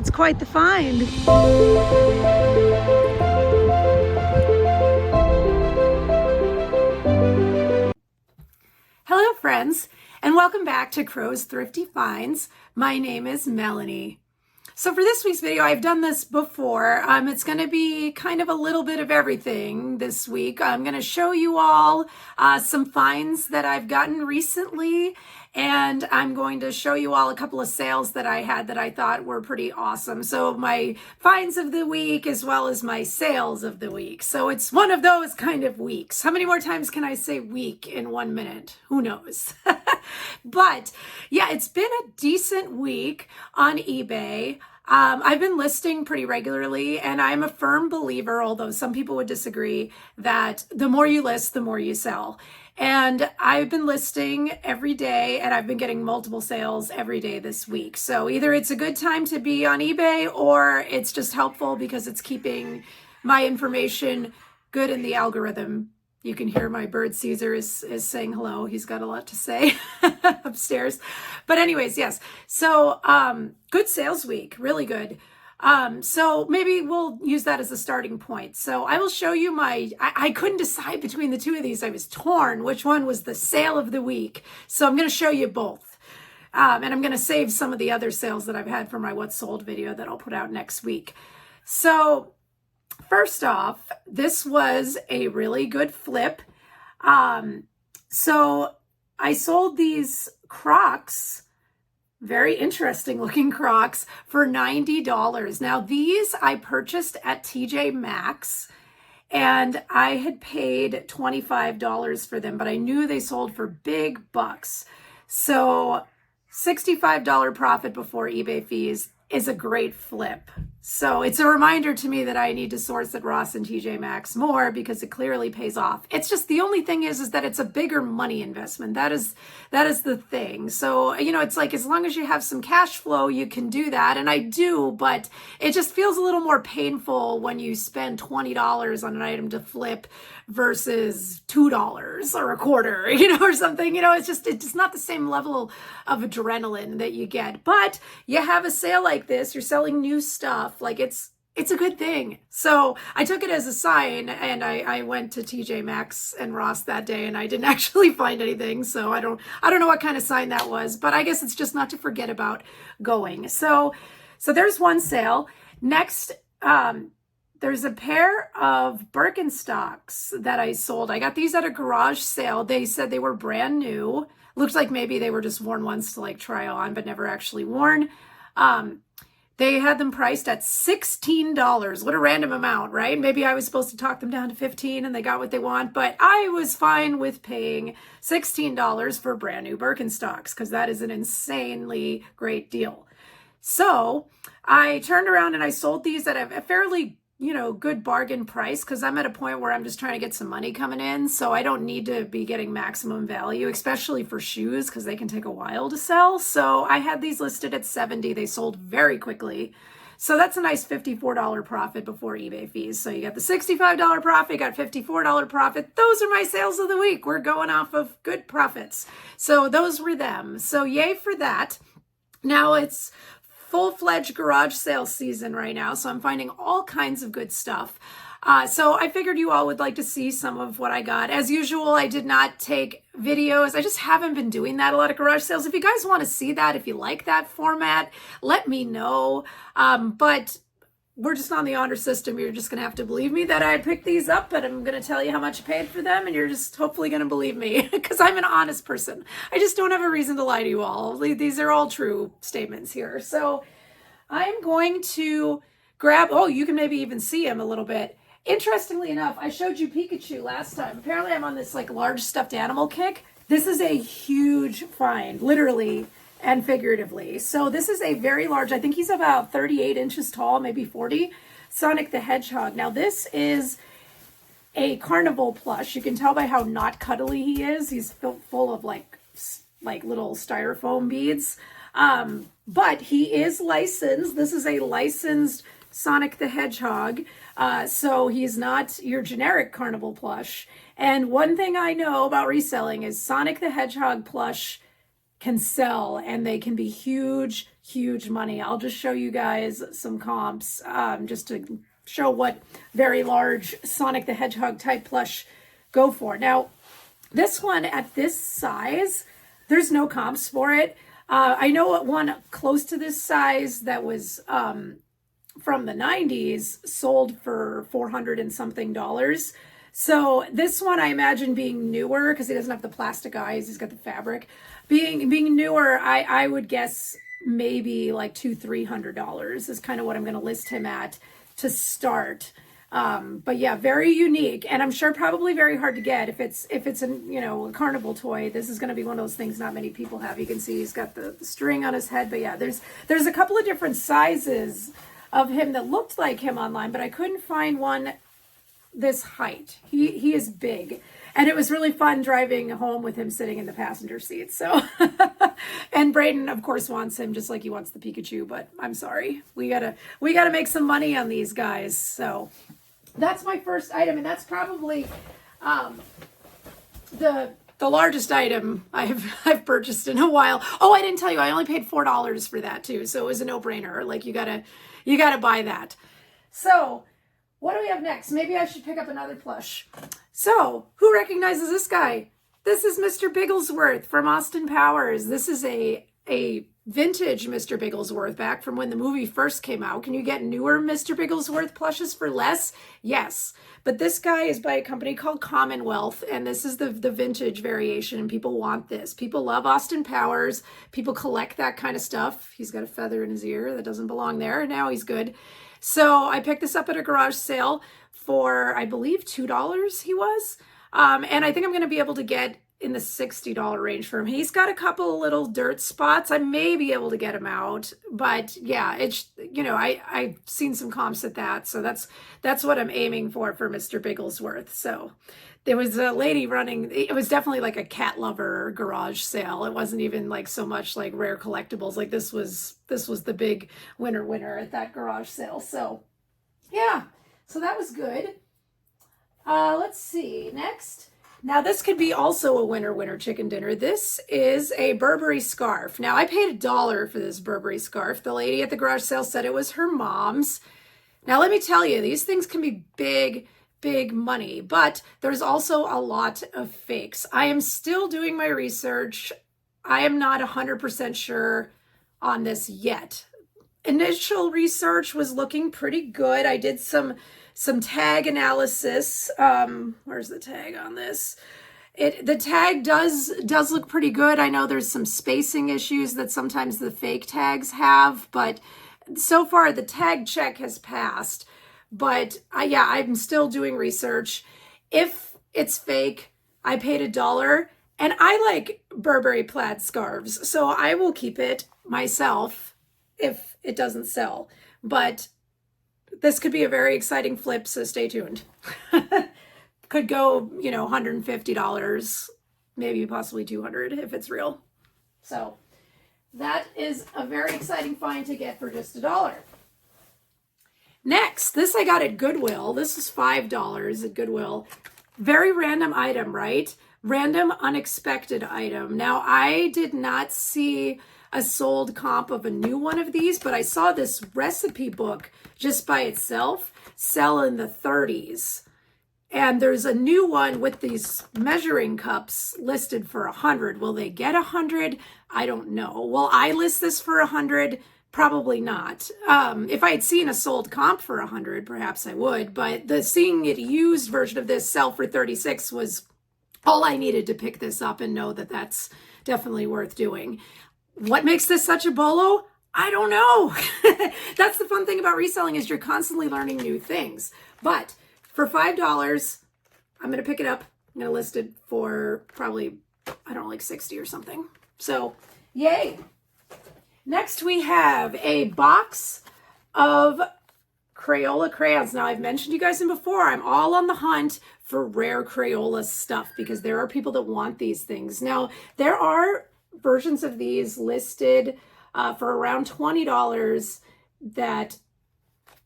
It's quite the find. Hello friends, and welcome back to Crow's Thrifty Finds. My name is Melanie. So for this week's video, I've done this before. It's going to be kind of a little bit of everything this week. I'm going to show you all some finds that I've gotten recently, and I'm going to show you all a couple of sales that I had that I thought were pretty awesome. So my finds of the week as well as my sales of the week. So it's one of those kind of weeks. How many more times can I say week in 1 minute? Who knows? But yeah, it's been a decent week on eBay. I've been listing pretty regularly, and I'm a firm believer, although some people would disagree, that the more you list, the more you sell. And I've been listing every day, and I've been getting multiple sales every day this week. So either it's a good time to be on eBay, or it's just helpful because it's keeping my information good in the algorithm. You can hear my bird Caesar is saying hello. He's got a lot to say upstairs. But anyways, yes. So good sales week, really good. So maybe we'll use that as a starting point. So I will show you I couldn't decide between the two of these. I was torn which one was the sale of the week. So I'm going to show you both. And I'm going to save some of the other sales that I've had for my What's Sold video that I'll put out next week. So first off, this was a really good flip. So I sold these Crocs, very interesting looking Crocs, for $90. Now these I purchased at TJ Maxx, and I had paid $25 for them, but I knew they sold for big bucks. So $65 profit before eBay fees is a great flip. So it's a reminder to me that I need to source at Ross and TJ Maxx more because it clearly pays off. It's just the only thing is that it's a bigger money investment. That is the thing. So, you know, it's like as long as you have some cash flow, you can do that. And I do, but it just feels a little more painful when you spend $20 on an item to flip versus $2 or a quarter, you know, or something. You know, it's just not the same level of adrenaline that you get. But you have a sale like this, you're selling new stuff. Like it's a good thing. So I took it as a sign, and I went to TJ Maxx and Ross that day, and I didn't actually find anything. So I don't know what kind of sign that was, but I guess it's just not to forget about going. So there's one sale. Next, there's a pair of Birkenstocks that I sold. I got these at a garage sale. They said they were brand new. Looks like maybe they were just worn once to like try on, but never actually worn. They had them priced at $16. What a random amount, right? Maybe I was supposed to talk them down to $15 and they got what they want, but I was fine with paying $16 for brand new Birkenstocks because that is an insanely great deal. So I turned around and I sold these at a fairly, you know, good bargain price because I'm at a point where I'm just trying to get some money coming in. So I don't need to be getting maximum value, especially for shoes because they can take a while to sell. So I had these listed at $70. They sold very quickly. So that's a nice $54 profit before eBay fees. So you got the $65 profit, you got $54 profit. Those are my sales of the week. We're going off of good profits. So those were them. So yay for that. Now it's full-fledged garage sale season right now, so I'm finding all kinds of good stuff. So I figured you all would like to see some of what I got. As usual, I did not take videos. I just haven't been doing that a lot of garage sales. If you guys want to see that, if you like that format, let me know. But we're just on the honor system. You're just going to have to believe me that I picked these up, and I'm going to tell you how much I paid for them, and you're just hopefully going to believe me because I'm an honest person. I just don't have a reason to lie to you all. These are all true statements here. So I'm going to grab, oh, you can maybe even see him a little bit. Interestingly enough, I showed you Pikachu last time. Apparently I'm on this like large stuffed animal kick. This is a huge find, literally and figuratively. So this is a very large, I think he's about 38 inches tall, maybe 40, Sonic the Hedgehog. Now this is a carnival plush. You can tell by how not cuddly he is. He's full of like little styrofoam beads. But he is licensed. This is a licensed Sonic the Hedgehog. So he's not your generic carnival plush. And one thing I know about reselling is Sonic the Hedgehog plush can sell, and they can be huge, huge money. I'll just show you guys some comps just to show what very large Sonic the Hedgehog type plush go for. Now, this one at this size, there's no comps for it. I know one close to this size that was from the 90s sold for $400 and something. So this one I imagine being newer because he doesn't have the plastic eyes, he's got the fabric. Being newer, I would guess maybe like $200-300 is kind of what I'm going to list him at to start. But yeah, very unique, and I'm sure probably very hard to get if it's a carnival toy. This is going to be one of those things not many people have. You can see he's got the string on his head, but yeah, there's a couple of different sizes of him that looked like him online, but I couldn't find one this height. He is big, and it was really fun driving home with him sitting in the passenger seat. So and Braden of course wants him just like he wants the Pikachu, but I'm sorry, we gotta make some money on these guys. So that's my first item, and that's probably the largest item I've purchased in a while. Oh, I didn't tell you, I only paid $4 for that too, so it was a no-brainer. Like you gotta buy that. So what do we have next? Maybe I should pick up another plush. So who recognizes this guy? This is Mr. Bigglesworth from Austin Powers. This is a vintage Mr. Bigglesworth back from when the movie first came out. Can you get newer Mr. Bigglesworth plushes for less? Yes. But this guy is by a company called Commonwealth, and this is the vintage variation, and people want this. People love Austin Powers. People collect that kind of stuff. He's got a feather in his ear that doesn't belong there. Now he's good. So I picked this up at a garage sale for, I believe, $2 he was. And I think I'm going to be able to get in the $60 range for him. He's got a couple little dirt spots. I may be able to get him out, but yeah, it's, I've seen some comps at that. So that's what I'm aiming for Mr. Bigglesworth. So there was a lady running, it was definitely like a cat lover garage sale. It wasn't even like so much like rare collectibles. Like this was the big winner at that garage sale. So yeah, so that was good. Let's see, next. Now this could be also a winner chicken dinner. This is a Burberry scarf. Now I paid $1 for this Burberry scarf. The lady at the garage sale said it was her mom's. Now let me tell you, these things can be big money, but there's also a lot of fakes. I am still doing my research. I am not 100% sure on this yet. Initial research was looking pretty good. I did some tag analysis. Where's the tag on this? The tag does look pretty good. I know there's some spacing issues that sometimes the fake tags have, but so far the tag check has passed. But yeah, I'm still doing research. If it's fake, I paid $1, and I like Burberry plaid scarves, so I will keep it myself if it doesn't sell. But this could be a very exciting flip, so stay tuned. Could go, $150, maybe possibly $200 if it's real. So that is a very exciting find to get for just $1. Next, this I got at Goodwill. This is $5 at Goodwill. Very random item, right? Random, unexpected item. Now, I did not see a sold comp of a new one of these, but I saw this recipe book just by itself sell in the 30s. And there's a new one with these measuring cups listed for 100. Will they get 100? I don't know. Will I list this for 100? Probably not. If I had seen a sold comp for 100, perhaps I would, but seeing it used version of this sell for 36 was all I needed to pick this up and know that that's definitely worth doing. What makes this such a bolo? I don't know. That's the fun thing about reselling, is you're constantly learning new things. But for $5, I'm going to pick it up. I'm going to list it for probably, I don't know, like 60 or something. So yay. Next, we have a box of Crayola crayons. Now, I've mentioned you guys them before. I'm all on the hunt for rare Crayola stuff because there are people that want these things. Now, there are versions of these listed for around $20 that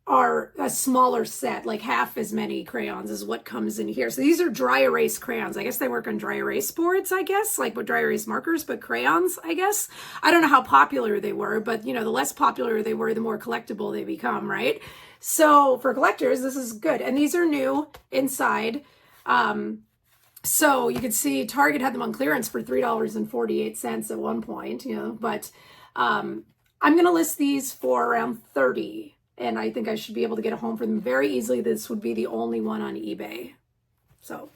are a smaller set, like half as many crayons is what comes in here. So these are dry erase crayons. I guess they work on dry erase boards, I guess, like with dry erase markers, but crayons, I guess. I don't know how popular they were, but the less popular they were, the more collectible they become, right? So for collectors, this is good. And these are new inside. So you can see Target had them on clearance for $3.48 at one point, but I'm going to list these for around $30. And I think I should be able to get a home for them very easily. This would be the only one on eBay. So,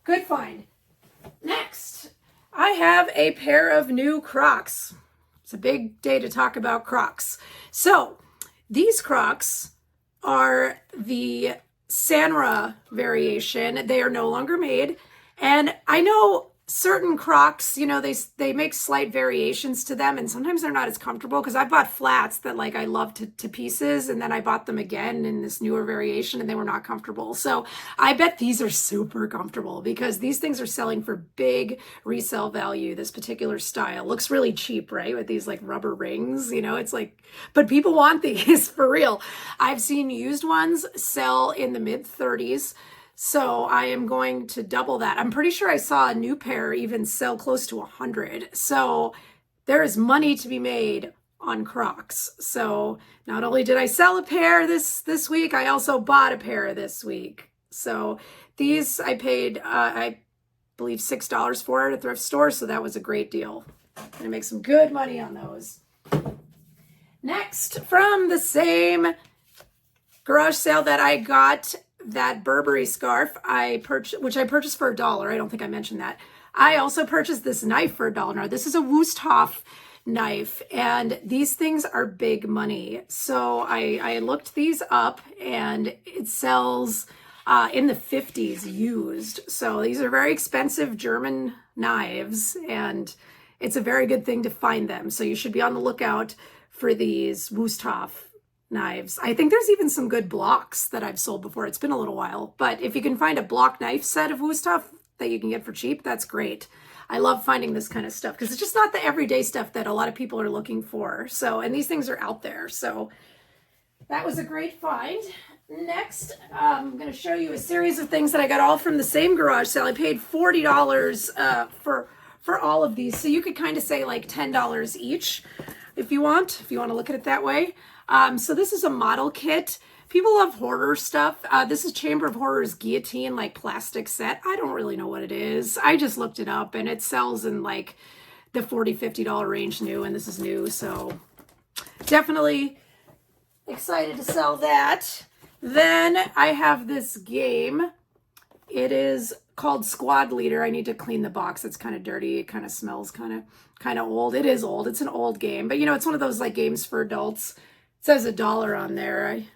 good find. Next, I have a pair of new Crocs. It's a big day to talk about Crocs. So, these Crocs are the Sanra variation. They are no longer made. And I know certain Crocs, they make slight variations to them, and sometimes they're not as comfortable, because I bought flats that I love to pieces, and then I bought them again in this newer variation and they were not comfortable. So I bet these are super comfortable, because these things are selling for big resale value. This particular style looks really cheap, right? With these rubber rings, it's but people want these for real. I've seen used ones sell in the mid-30s. So I am going to double that. I'm pretty sure I saw a new pair even sell close to 100. So there is money to be made on Crocs. So not only did I sell a pair this week, I also bought a pair this week. So these I paid, I believe $6 for at a thrift store. So that was a great deal. I'm gonna make some good money on those. Next, from the same garage sale that I got, that Burberry scarf which I purchased for $1. I don't think I mentioned that. I also purchased this knife for $1. Now, this is a Wusthof knife, and these things are big money. So I looked these up, and it sells in the 50s used. So these are very expensive German knives, and it's a very good thing to find them. So you should be on the lookout for these Wusthof knives. I think there's even some good blocks that I've sold before. It's been a little while, but if you can find a block knife set of Wusthof that you can get for cheap, that's great. I love finding this kind of stuff, because it's just not the everyday stuff that a lot of people are looking for. So, and these things are out there. So that was a great find. Next, I'm going to show you a series of things that I got all from the same garage sale. I paid $40 for all of these. So you could kind of say $10 each if you want to look at it that way. So this is a model kit. People love horror stuff. This is Chamber of Horror's guillotine, plastic set. I don't really know what it is. I just looked it up, and it sells in the $40, $50 range new, and this is new. So definitely excited to sell that. Then I have this game. It is called Squad Leader. I need to clean the box. It's kind of dirty. It kind of smells kind of old. It is old. It's an old game, but it's one of those games for adults. It says $1 on there. I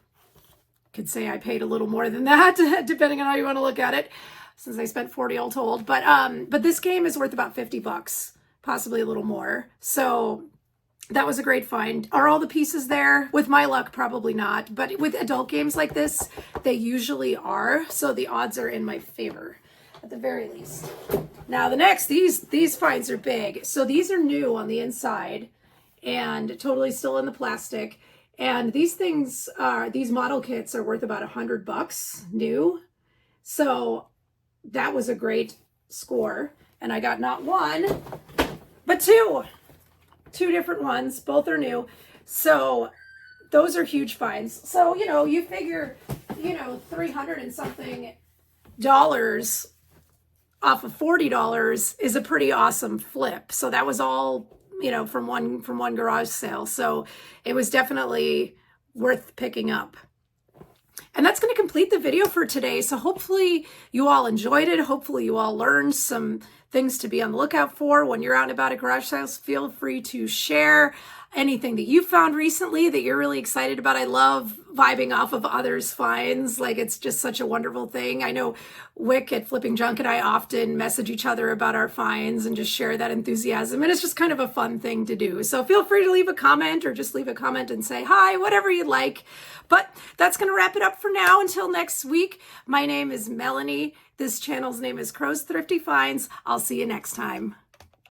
could say I paid a little more than that, depending on how you want to look at it, since I spent $40 all told. But this game is worth about $50, possibly a little more. So that was a great find. Are all the pieces there? With my luck, probably not. But with adult games like this, they usually are. So the odds are in my favor, at the very least. Now the next, these finds are big. So these are new on the inside and totally still in the plastic. And these things these model kits are worth about $100 new. So that was a great score. And I got not one, but two different ones. Both are new. So those are huge finds. So, you figure, $300 and something off of $40 is a pretty awesome flip. So that was all, from one garage sale. So it was definitely worth picking up. And that's going to complete the video for today. So hopefully you all enjoyed it. Hopefully you all learned some things to be on the lookout for when you're out and about at garage sales. Feel free to share anything that you found recently that you're really excited about. I love vibing off of others' finds. It's just such a wonderful thing. I know Wick at Flipping Junk and I often message each other about our finds and just share that enthusiasm. And it's just kind of a fun thing to do. So feel free to leave a comment, or just leave a comment and say hi, whatever you'd like. But that's going to wrap it up for now. Until next week, my name is Melanie. This channel's name is Crow's Thrifty Finds. I'll see you next time.